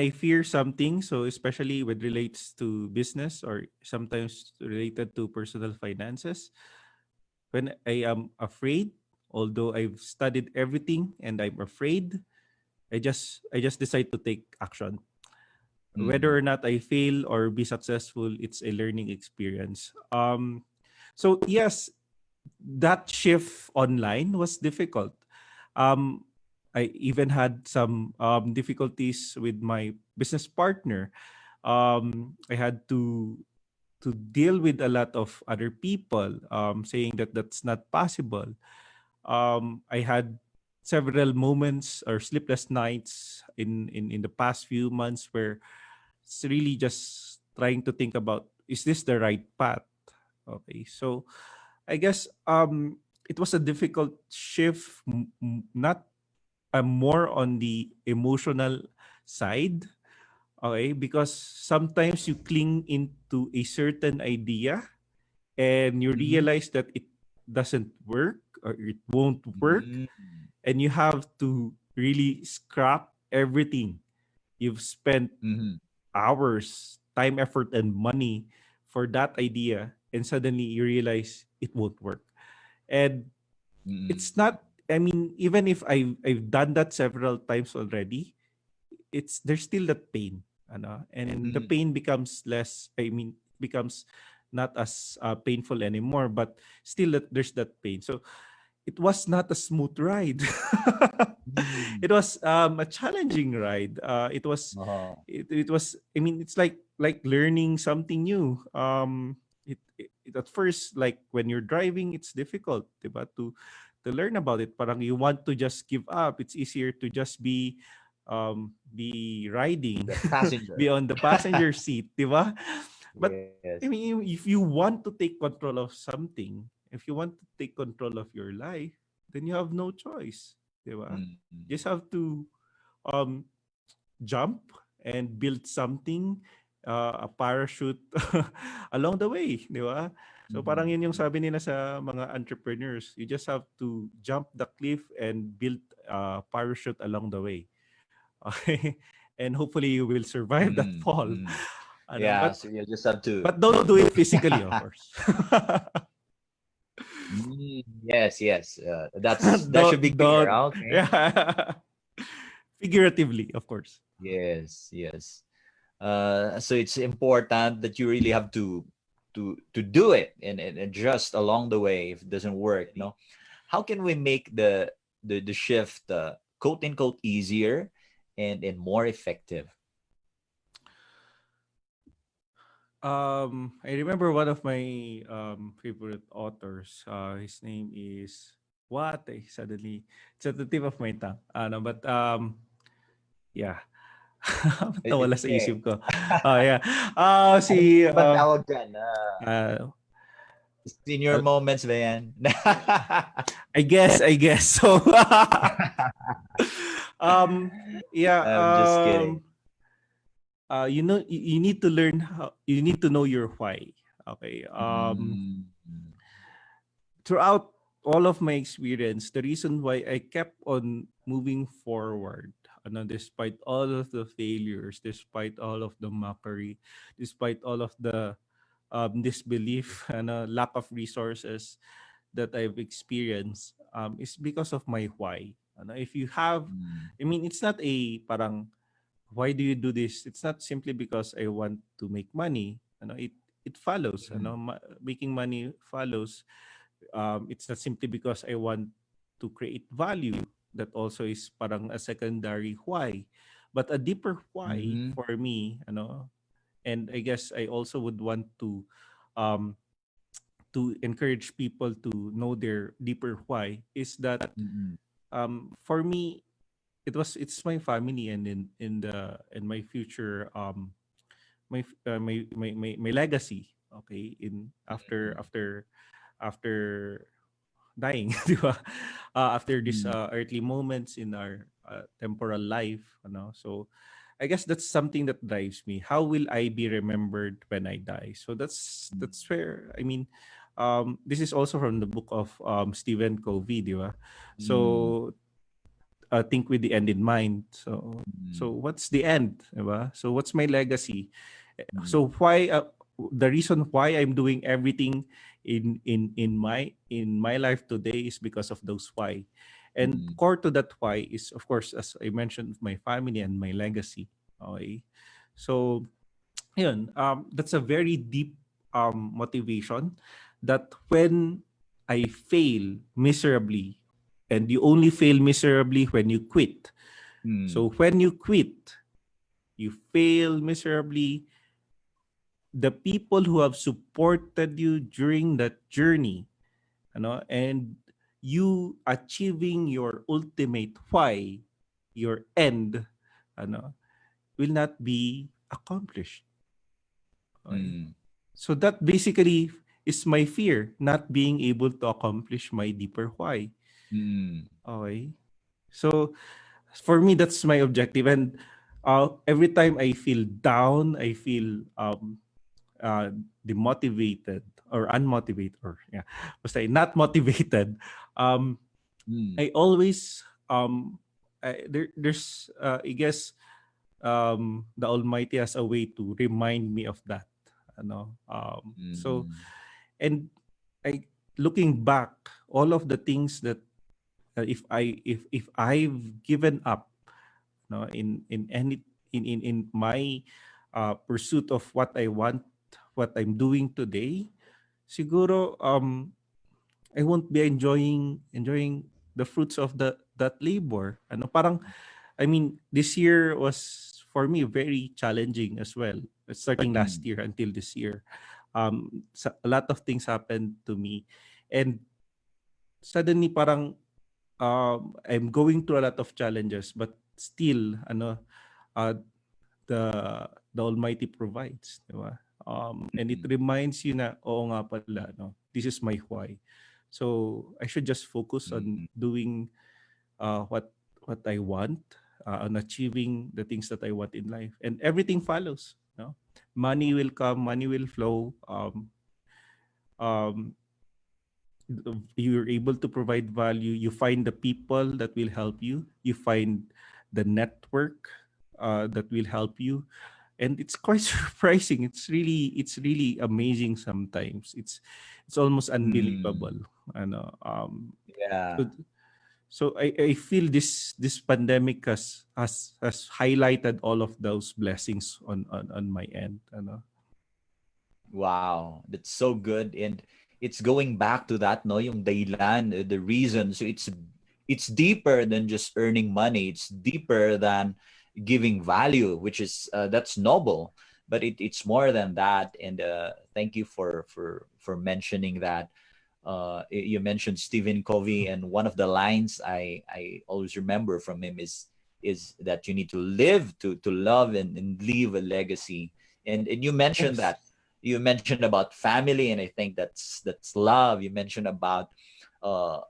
I fear something, so especially when relates to business or sometimes related to personal finances, when I am afraid Although I've studied everything and I'm afraid, I just decide to take action. Whether or Mm. not I fail or be successful, it's a learning experience. So yes, that shift online was difficult. Um, I even had some difficulties with my business partner. I had to deal with a lot of other people saying that that's not possible. I had several moments or sleepless nights in the past few months where it's really just trying to think about, is this the right path? Okay, so I guess it was a difficult shift, not more on the emotional side. Okay, because sometimes you cling into a certain idea and you Mhm. realize that it doesn't work or it won't work, Mm. and you have to really scrap everything you've spent Mhm. hours, time, effort, and money for that idea, and suddenly you realize it won't work. And Mm. it's not. I mean, even if I've done that several times already, it's there's still that pain, and the Mhm. pain becomes less. I mean, becomes not as painful anymore, but still that there's that pain. So it was not a smooth ride. Mm. It was a challenging ride. Uh-huh. It was. I mean, it's like learning something new. At first, like when you're driving, it's difficult, diba, to learn about it. Parang you want to just give up. It's easier to just be riding, The passenger. be on the passenger seat, diba? But Yes. I mean, if you want to take control of something, if you want to take control of your life, then you have no choice, di ba? Mm. Just have to um jump and build something, a parachute along the way, di ba? So parang Mhm. yun yung sabi nila sa mga entrepreneurs, you just have to jump the cliff and build a parachute along the way. Okay? And hopefully you will survive that Mm. fall. Mm. Ano, Yeah, so you just have to. but don't do it physically, of course. Yes, yes. That should be clear. Don't. Okay. Yeah. Figuratively, of course. Yes, yes. So it's important that you really have to do it and adjust along the way if it doesn't work. No, how can we make the shift quote unquote easier and more effective? I remember one of my favorite authors. His name is what? Suddenly, it's at the tip of my tongue. But yeah, It's nawala sa okay. isip ko. Yeah. Si Ano ba tawag dyan? uh, Senior moments ba yan? I guess so. um, yeah. I'm just kidding. You need to learn how. You need to know your why. Okay. Mm. Throughout all of my experience, the reason why I kept on moving forward, despite all of the failures, despite all of the mockery, despite all of the disbelief and lack of resources that I've experienced, is because of my why. If you have, Mm. I mean, it's not a parang, why do you do this? It's not simply because I want to make money. It follows. Mhm. Making money follows. It's not simply because I want to create value. That also is parang a secondary why, but a deeper why Mhm. for me, and I guess I also would want um, to encourage people to know their deeper why is that Mm. for me it's my family, and in my future, my legacy, okay, in after dying, di ba? After these Mm. earthly moments in our temporal life, so I guess that's something that drives me. How will I be remembered when I die? So Mm. that's where, I mean, this is also from the book of Stephen Covey, di ba? Mm. So think with the end in mind. So Mm. what's the end, di ba? So what's my legacy? Mm. So why? the reason why I'm doing everything in my life today is because of those why. And Mm, core to that why is, of course, as I mentioned, my family and my legacy. Okay. So yun, that's a very deep motivation that when I fail miserably, and you only fail miserably when you quit. mm, So when you quit, you fail miserably, the people who have supported you during that journey, and you achieving your ultimate why, your end, will not be accomplished. Okay? mm, So that basically is my fear, not being able to accomplish my deeper why. mm, Okay. So for me, that's my objective. And every time I feel down, I feel uh, demotivated or unmotivated, or yeah, basta not motivated. Um, mm, I always there's I guess the Almighty has a way to remind me of that. So mm, and I looking back, all of the things that if I've given up, in any in my pursuit of what I want, what I'm doing today, siguro I won't be enjoying the fruits of that labor. Parang, I mean, this year was for me very challenging as well. Starting last mm, year until this year, a lot of things happened to me, and suddenly parang I'm going through a lot of challenges, but still, uh, the the Almighty provides, di ba? And it mm, reminds you na, oo nga pala, no? This is my why. So I should just focus mm, on doing what I want, on achieving the things that I want in life, and everything follows. No, money will come, money will flow. Um, you're able to provide value. You find the people that will help you. You find the network that will help you, and it's quite surprising. It's really amazing sometimes. It's almost mm. unbelievable. Yeah. So I feel this pandemic has highlighted all of those blessings on my end. Wow, that's so good. And it's going back to that, no, yung dahilan, the reason. So it's deeper than just earning money. It's deeper than giving value, which is that's noble. But it's more than that. And thank you for mentioning that. You mentioned Stephen Covey, and one of the lines I always remember from him is that you need to live to love and leave a legacy. And you mentioned Yes. that. You mentioned about family, and I think that's love. You mentioned about uh,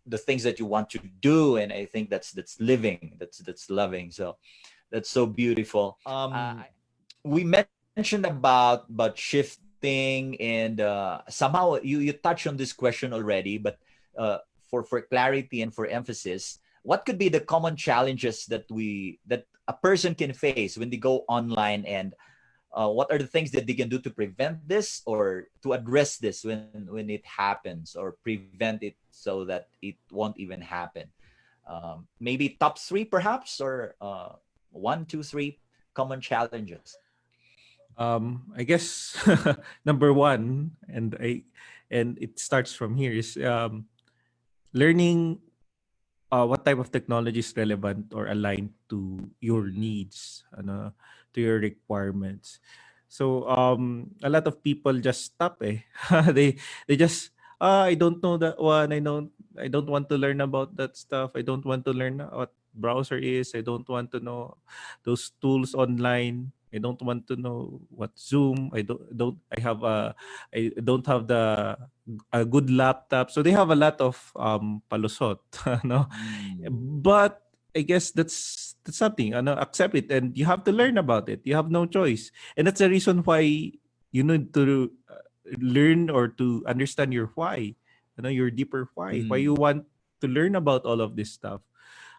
the things that you want to do, and I think that's living. That's loving. So that's so beautiful. We mentioned about shifting, and somehow you touched on this question already, but for clarity and for emphasis, what could be the common challenges that a person can face when they go online, and what are the things that they can do to prevent this or to address this when it happens, or prevent it so that it won't even happen? Maybe top three perhaps, or one, two, three common challenges. I guess number one, and it starts from here, is learning what type of technology is relevant or aligned to your Mm, needs, to your requirements. So a lot of people just stop. They just, I don't know that one. I don't want to learn about that stuff. I don't want to learn what browser is. I don't want to know those tools online. I don't want to know what Zoom. I don't have the a good laptop. So they have a lot of palusot, no? mm, But I guess that's something. Accept it, and you have to learn about it. You have no choice, and that's the reason why you need to learn or to understand your why. Your deeper why. Why mm, you want to learn about all of this stuff.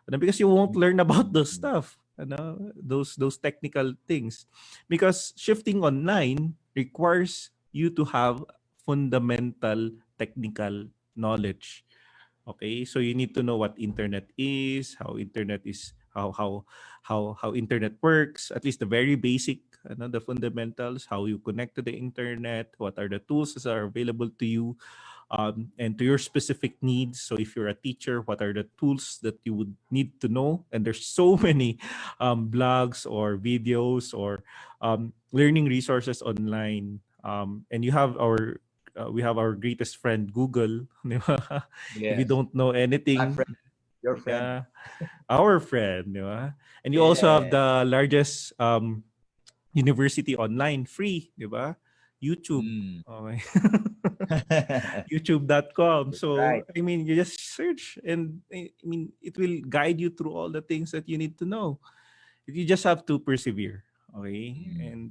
Because you won't learn about those mm, stuff. Those technical things, because shifting online requires you to have fundamental technical knowledge. Okay, so you need to know what internet is, how internet is, how internet works, at least the very basic, the fundamentals, how you connect to the internet, what are the tools that are available to you, and to your specific needs. So if you're a teacher, what are the tools that you would need to know? And there's so many blogs or videos or learning resources online. And you have our we have our greatest friend Google. Di ba? If you Yes. don't know My anything, friend, your friend. yeah, our friend. Di ba? And you also have Yeah. the largest university online, free, di ba? YouTube. Mm. Okay. That's YouTube.com. right. So, I mean, you just search and I mean, it will guide you through all the things that you need to know. You just have to persevere. Okay. Mm. And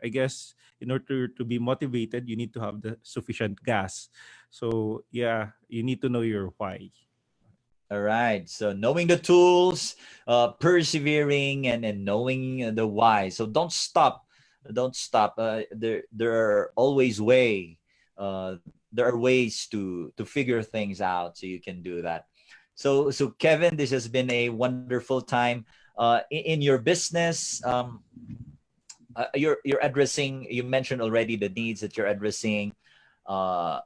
I guess in order to be motivated, you need to have the sufficient gas. So, yeah, you need to know your why. All right. So knowing the tools, persevering, and knowing the why. So don't stop. Don't stop. There are always there are ways to figure things out, so you can do that. So Kevin, this has been a wonderful time. In your business, you're addressing. You mentioned already the needs that you're addressing. Uh,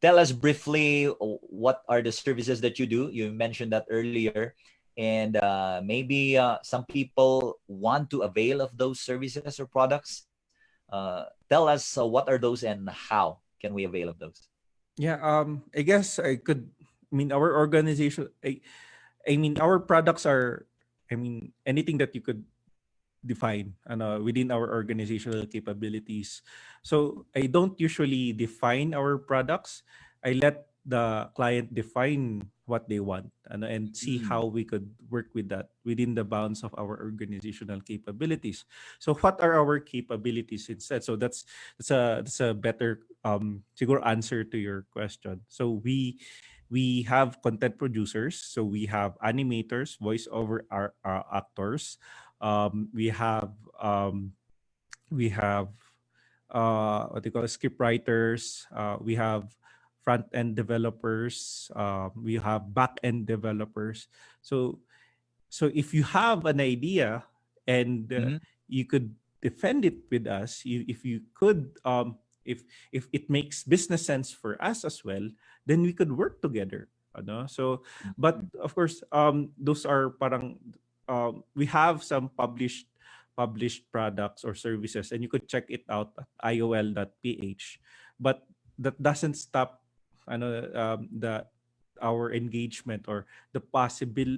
Tell us briefly what are the services that you do. You mentioned that earlier, and maybe some people want to avail of those services or products. Tell us what are those and how can we avail of those. Yeah, I guess I could, I mean, our organization, I mean, our products are, I mean, anything that you could define within our organizational capabilities. So I don't usually define our products. I let the client define what they want and see Mm. how we could work with that within the bounds of our organizational capabilities. So what are our capabilities instead? So that's a better siguro answer to your question. So we have content producers, so we have animators, voiceover actors, we have um, we have what they call script writers. We have front end developers. We have back end developers. So so if you have an idea and Mm-hmm. you could defend it with us, if you could, if it makes business sense for us as well, then we could work together. Ano? So, but of course, those are parang we have some published products or services, and you could check it out at iol.ph. But that doesn't stop the our engagement or the possible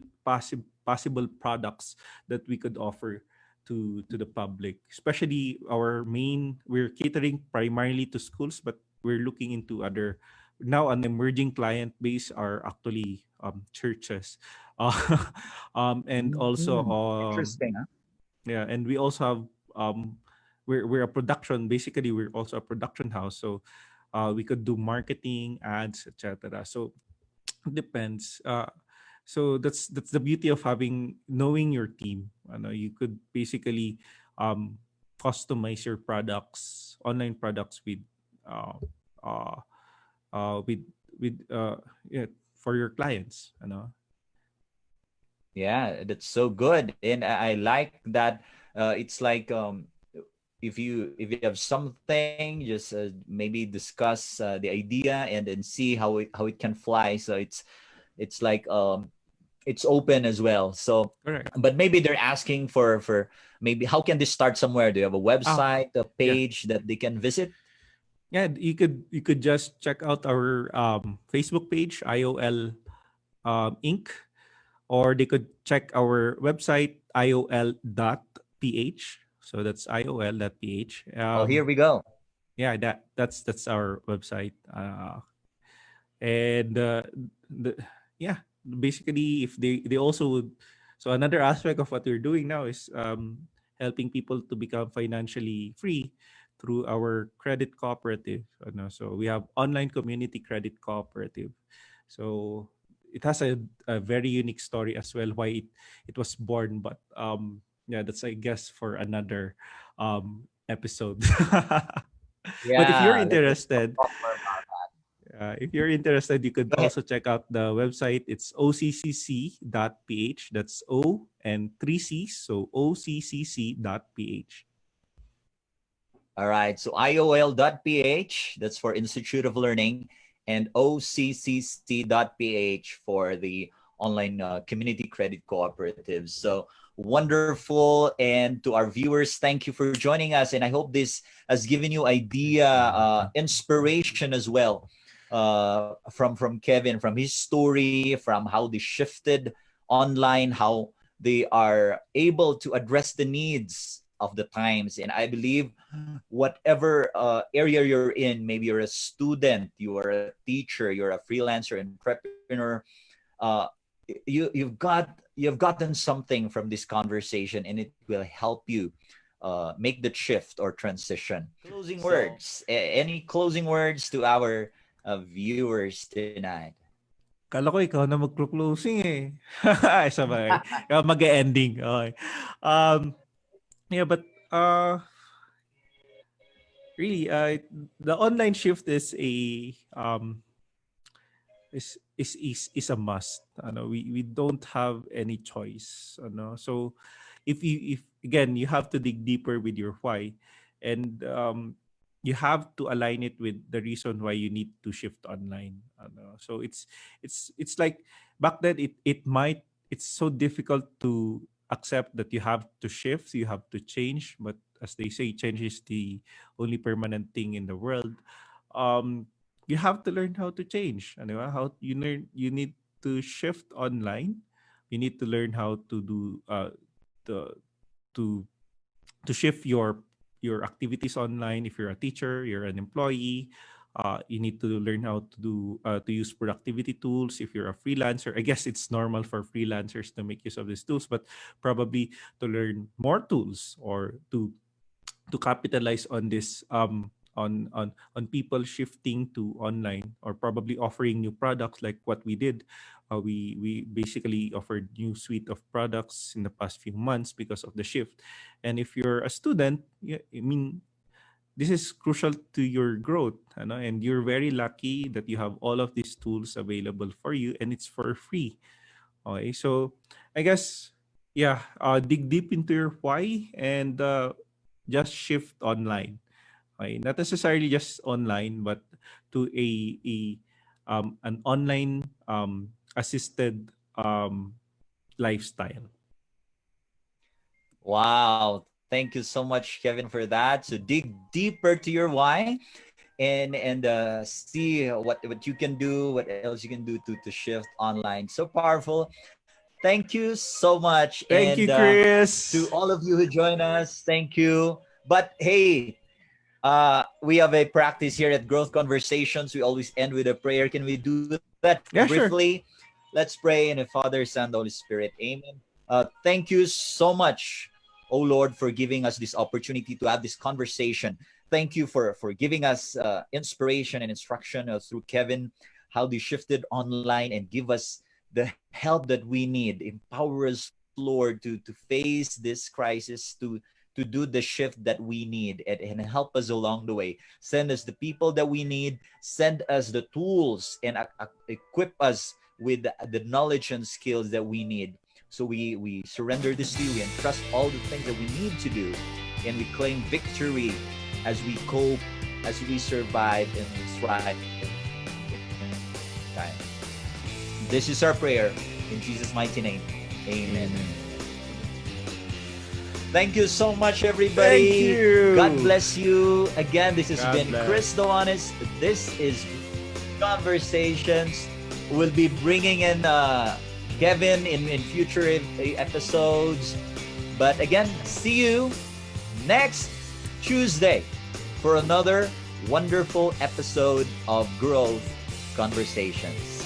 products that we could offer to the public, especially our main, we're catering primarily to schools, but we're looking into other, now an emerging client base are actually churches. uh, and also Mm. Interesting, huh? yeah, and we also have we're a production, basically we're also a production house, so we could do marketing, ads, etc. So depends. So that's the beauty of having knowing your team. You could basically um, customize your products, online products uh, uh, with yeah, for your clients. Yeah, that's so good, and I like that. It's like if you have something, just maybe discuss the idea and then see how it can fly. So it's like it's open as well. So, Correct. but maybe they're asking for maybe how can they start somewhere? Do you have a Ah, website, a yeah, page that they can visit? yeah. You could just check out our Facebook page, IOL Inc. Or they could check our website iol.ph. So that's iol.ph. Oh, here we go. Yeah, that's our website. And the, yeah, basically, if they also would, so another aspect of what we're doing now is helping people to become financially free through our credit cooperative. So we have online community credit cooperative. So it has a very unique story as well why it was born, but yeah, that's I guess for another episode. But Yeah, let's talk more about that. if you're interested, you could Go ahead. also check out the website. It's occc.ph. That's O and three C's. So occc.ph. All right. So IOL.ph, that's for Institute of Learning, and OCCC.ph for the online community credit cooperatives. So wonderful. And to our viewers, thank you for joining us. And I hope this has given you idea, inspiration as well, from Kevin, from his story, from how they shifted online, how they are able to address the needs of the times. And I believe whatever area you're in, maybe you're a student, you are a teacher, you're a freelancer, entrepreneur, uh, you've gotten something from this conversation, and it will help you make the shift or transition. Closing words. Any closing words to our viewers tonight? Kala ko ikaw na mag-closing eh. Sabay. Ikaw mag-ending. Okay. Yeah, but really, the online shift is a is a must. We don't have any choice. So if again, you have to dig deeper with your why, and you have to align it with the reason why you need to shift online. So it's like back then it's so difficult to accept that you have to shift, you have to change, but as they say, change is the only permanent thing in the world. um you have to learn how to change. Ano ba? How you need to shift online. You need to learn how to do the to to shift your activities online. If you're a teacher, you're an employee, you need to learn how to do to use productivity tools. If you're a freelancer, I guess it's normal for freelancers to make use of these tools, but probably to learn more tools or to capitalize on this on people shifting to online, or probably offering new products like what we did. We basically offered new suite of products in the past few months because of the shift. And if you're a student, yeah, I mean, this is crucial to your growth, and you're very lucky that you have all of these tools available for you, and it's for free. Okay, so I guess, yeah, dig deep into your why, and just shift online. Okay, not necessarily just online, but to a an online assisted lifestyle. Wow. Thank you so much, Kevin, for that. So dig deeper to your why, and see what you can do, what else you can do to shift online. So powerful. Thank you so much. Thank And you, to Chris. all of you who join us, thank you. But hey, we have a practice here at Growth Conversations. We always end with a prayer. Can we do that Yeah, briefly? sure. Let's pray in the Father, Son, Holy Spirit. Amen. Thank you so much, oh Lord, for giving us this opportunity to have this conversation. Thank you for giving us inspiration and instruction through Kevin, how they shifted online, and give us the help that we need. Empower us, Lord, to face this crisis, to do the shift that we need, and help us along the way. Send us the people that we need, send us the tools, and equip us with the knowledge and skills that we need. So we surrender this to you and trust all the things that we need to do, and we claim victory as we cope, as we survive and thrive. This is our prayer in Jesus' mighty name. Amen. Thank you so much, everybody. Thank you. God bless you. Again, this has God been bless. Chris Dao-anis. This is Conversations. We'll be bringing in Kevin in future episodes. But again, see you next Tuesday for another wonderful episode of Growth Conversations.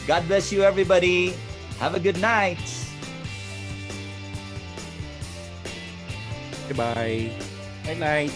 God bless you, everybody. Have a good night. Goodbye. Good night.